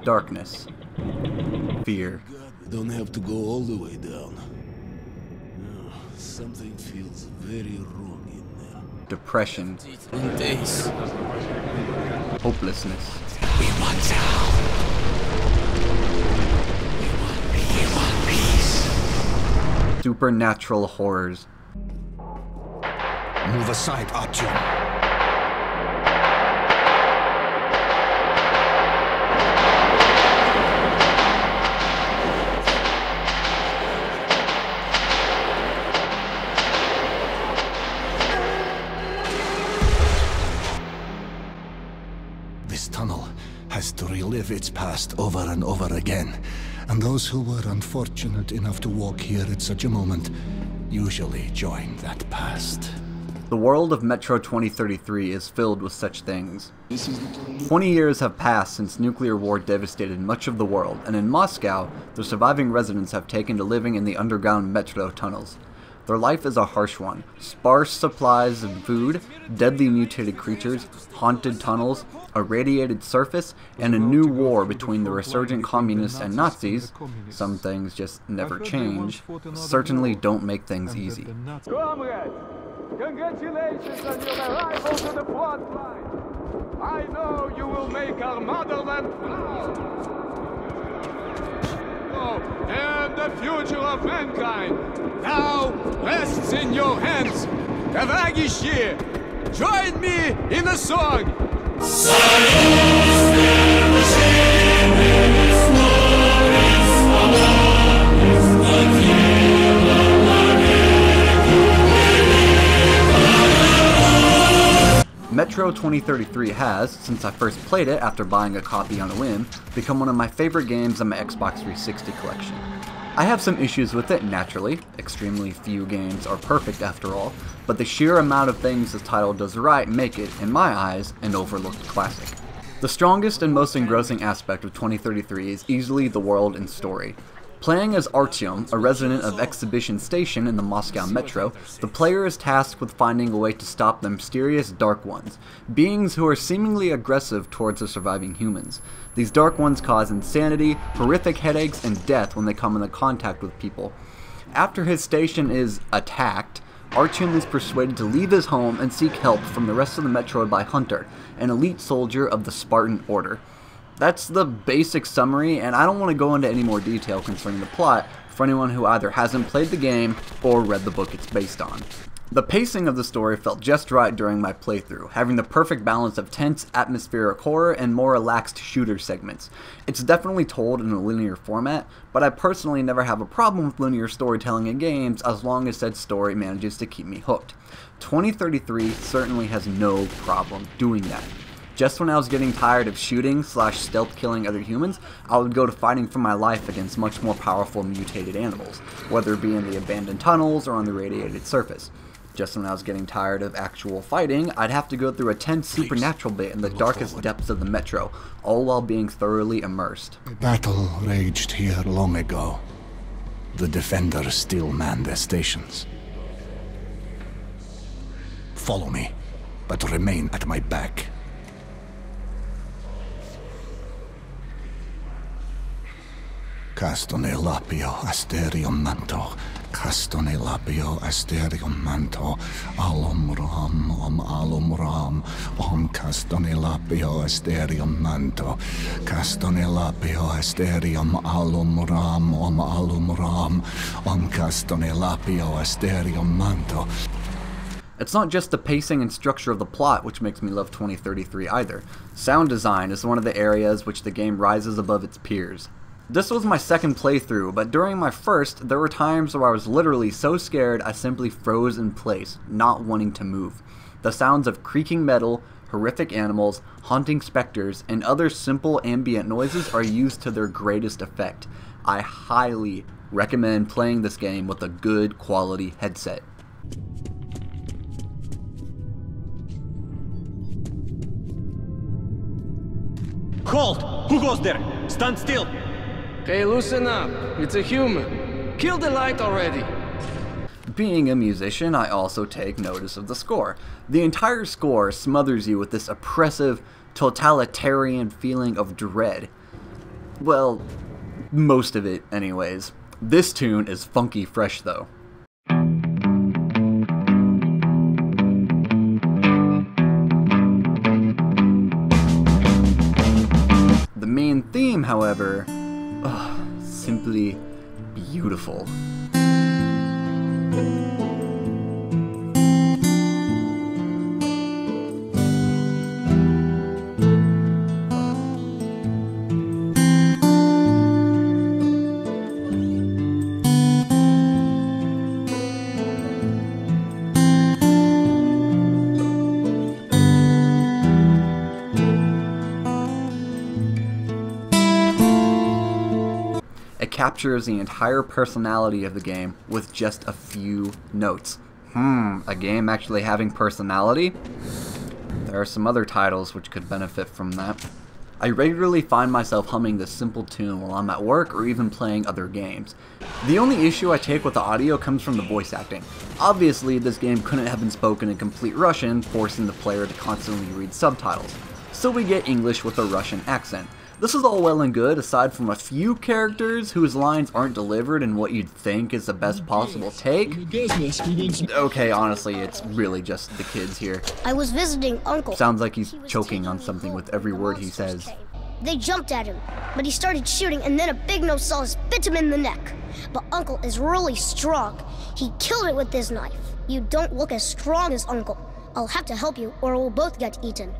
darkness, fear. We don't have to go all the way down. No, something feels very wrong in there. Depression, Days. hopelessness, We want down. We want peace. supernatural horrors, Move aside, Artyom. This tunnel has to relive its past over and over again. And those who were unfortunate enough to walk here at such a moment usually join that past. The world of Metro 2033 is filled with such things. 20 years have passed since nuclear war devastated much of the world, and in Moscow, the surviving residents have taken to living in the underground metro tunnels. Their life is a harsh one. Sparse supplies of food, deadly mutated creatures, haunted tunnels, a radiated surface, and a new war between the resurgent communists and Nazis, some things just never change, certainly don't make things easy. Comrades, congratulations on your arrival to the front line. I know you will make our motherland proud. Oh, and the future of mankind now rests in your hands. Товарищи, join me in a song. Metro 2033 has, since I first played it after buying a copy on a whim, become one of my favorite games in my Xbox 360 collection. I have some issues with it, naturally. Extremely few games are perfect after all, but the sheer amount of things this title does right make it, in my eyes, an overlooked classic. The strongest and most engrossing aspect of 2033 is easily the world and story. Playing as Artyom, a resident of Exhibition Station in the Moscow Metro, the player is tasked with finding a way to stop the mysterious Dark Ones, beings who are seemingly aggressive towards the surviving humans. These Dark Ones cause insanity, horrific headaches, and death when they come into contact with people. After his station is attacked, Artyom is persuaded to leave his home and seek help from the rest of the Metro by Hunter, an elite soldier of the Spartan Order. That's the basic summary, and I don't want to go into any more detail concerning the plot for anyone who either hasn't played the game or read the book it's based on. The pacing of the story felt just right during my playthrough, having the perfect balance of tense, atmospheric horror and more relaxed shooter segments. It's definitely told in a linear format, but I personally never have a problem with linear storytelling in games as long as said story manages to keep me hooked. 2033 certainly has no problem doing that. Just when I was getting tired of shooting / stealth killing other humans, I would go to fighting for my life against much more powerful mutated animals, whether it be in the abandoned tunnels or on the radiated surface. Just when I was getting tired of actual fighting, I'd have to go through a tense supernatural bit in the darkest depths of the Metro, all while being thoroughly immersed. A battle raged here long ago. The defenders still man their stations. Follow me, but remain at my back. Castone lapio asterium manto, castone lapio asterium manto, alum ram, castone lapio asterium manto, castone lapio asterium alum ram, castone lapio asterium manto. It's not just the pacing and structure of the plot which makes me love 2033 either. Sound design is one of the areas which the game rises above its peers. This was my second playthrough, but during my first, there were times where I was literally so scared I simply froze in place, not wanting to move. The sounds of creaking metal, horrific animals, haunting specters, and other simple ambient noises are used to their greatest effect. I highly recommend playing this game with a good quality headset. Halt! Who goes there? Stand still! Hey, loosen up. It's a human. Kill the light already. Being a musician, I also take notice of the score. The entire score smothers you with this oppressive, totalitarian feeling of dread. Well, most of it anyways. This tune is funky fresh though. The main theme, however, simply beautiful. It captures the entire personality of the game with just a few notes. A game actually having personality? There are some other titles which could benefit from that. I regularly find myself humming this simple tune while I'm at work or even playing other games. The only issue I take with the audio comes from the voice acting. Obviously, this game couldn't have been spoken in complete Russian, forcing the player to constantly read subtitles. So we get English with a Russian accent. This is all well and good, aside from a few characters whose lines aren't delivered in what you'd think is the best possible take. Okay, honestly, it's really just the kids here. I was visiting Uncle. Sounds like he's choking on something with every word he says. They jumped at him, but he started shooting, and then a big nosaurus bit him in the neck. But Uncle is really strong. He killed it with his knife. You don't look as strong as Uncle. I'll have to help you, or we'll both get eaten.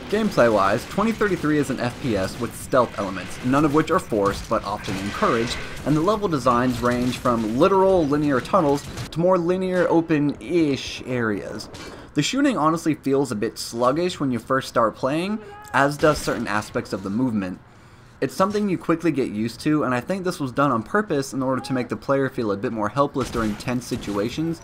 Gameplay-wise, 2033 is an FPS with stealth elements, none of which are forced but often encouraged, and the level designs range from literal linear tunnels to more linear open-ish areas. The shooting honestly feels a bit sluggish when you first start playing, as does certain aspects of the movement. It's something you quickly get used to, and I think this was done on purpose in order to make the player feel a bit more helpless during tense situations,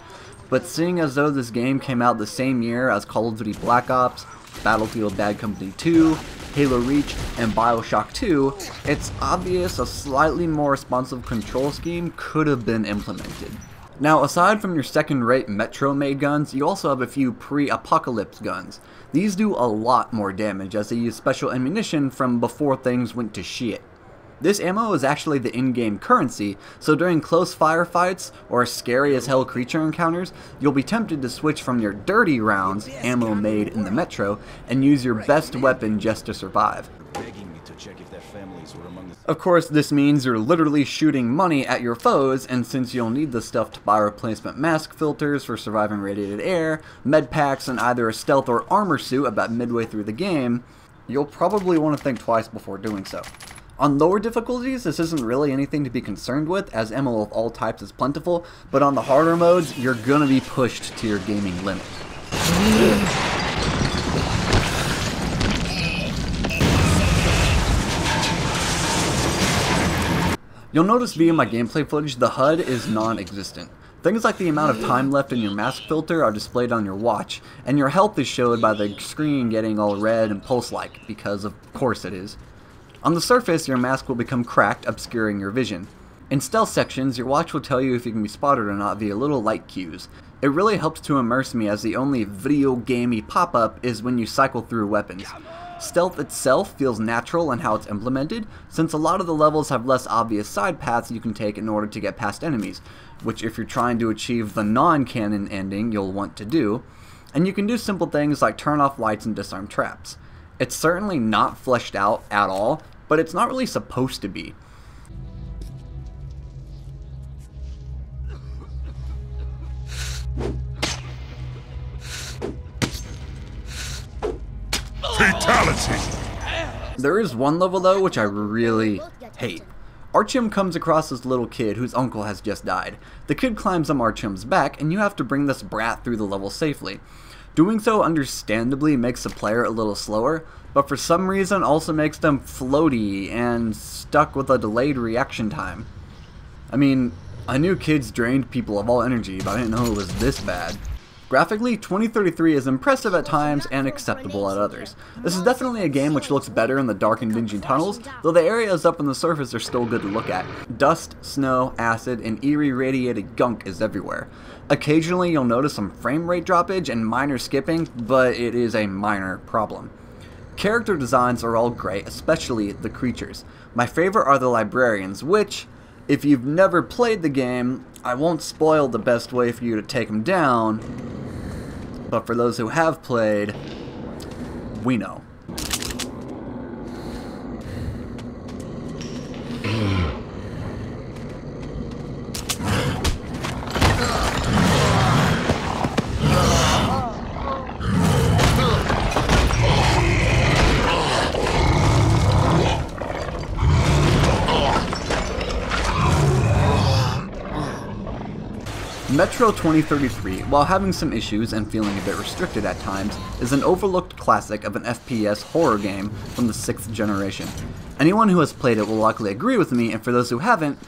but seeing as though this game came out the same year as Call of Duty Black Ops, Battlefield Bad Company 2, Halo Reach, and Bioshock 2, it's obvious a slightly more responsive control scheme could have been implemented. Now, aside from your second-rate Metro-made guns, you also have a few pre-apocalypse guns. These do a lot more damage as they use special ammunition from before things went to shit. This ammo is actually the in-game currency, so during close firefights or scary as hell creature encounters, you'll be tempted to switch from your dirty rounds, ammo made in the Metro, and use your best weapon just to survive. Of course, this means you're literally shooting money at your foes, and since you'll need this stuff to buy replacement mask filters for surviving radiated air, med packs, and either a stealth or armor suit about midway through the game, you'll probably want to think twice before doing so. On lower difficulties, this isn't really anything to be concerned with, as ammo of all types is plentiful, but on the harder modes, you're gonna be pushed to your gaming limit. You'll notice via my gameplay footage, the HUD is non-existent. Things like the amount of time left in your mask filter are displayed on your watch, and your health is showed by the screen getting all red and pulse-like, because of course it is. On the surface, your mask will become cracked, obscuring your vision. In stealth sections, your watch will tell you if you can be spotted or not via little light cues. It really helps to immerse me, as the only video gamey pop-up is when you cycle through weapons. Stealth itself feels natural in how it's implemented, since a lot of the levels have less obvious side paths you can take in order to get past enemies, which if you're trying to achieve the non-canon ending you'll want to do, and you can do simple things like turn off lights and disarm traps. It's certainly not fleshed out at all, but it's not really supposed to be. Fatality! There is one level though which I really hate. Artyom comes across this little kid whose uncle has just died. The kid climbs on Artyom's back, and you have to bring this brat through the level safely. Doing so understandably makes the player a little slower, but for some reason also makes them floaty and stuck with a delayed reaction time. I mean, I knew kids drained people of all energy, but I didn't know it was this bad. Graphically, 2033 is impressive at times and acceptable at others. This is definitely a game which looks better in the dark and dingy tunnels, though the areas up on the surface are still good to look at. Dust, snow, acid, and eerie radiated gunk is everywhere. Occasionally you'll notice some frame rate droppage and minor skipping, but it is a minor problem. Character designs are all great, especially the creatures. My favorite are the librarians, which, if you've never played the game, I won't spoil the best way for you to take them down, but for those who have played, we know. Metro 2033, while having some issues and feeling a bit restricted at times, is an overlooked classic of an FPS horror game from the 6th generation. Anyone who has played it will likely agree with me, and for those who haven't,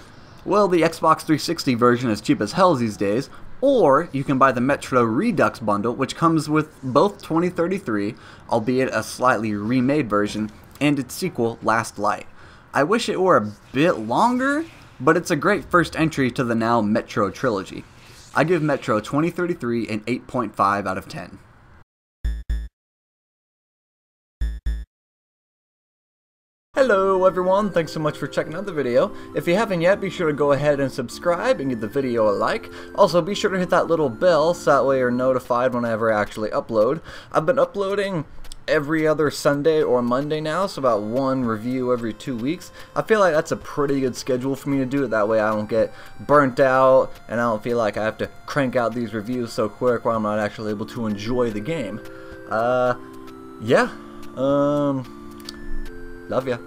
well, the Xbox 360 version is cheap as hell these days, or you can buy the Metro Redux bundle, which comes with both 2033, albeit a slightly remade version, and its sequel, Last Light. I wish it were a bit longer, but it's a great first entry to the now Metro Trilogy. I give Metro 2033 an 8.5 out of 10. Hello everyone, thanks so much for checking out the video. If you haven't yet, be sure to go ahead and subscribe and give the video a like. Also, be sure to hit that little bell so that way you're notified whenever I actually upload. I've been uploading every other Sunday or Monday now, so about one review every 2 weeks. I feel like that's a pretty good schedule for me to do it. That way I don't get burnt out and I don't feel like I have to crank out these reviews so quick while I'm not actually able to enjoy the game. Yeah. Love ya.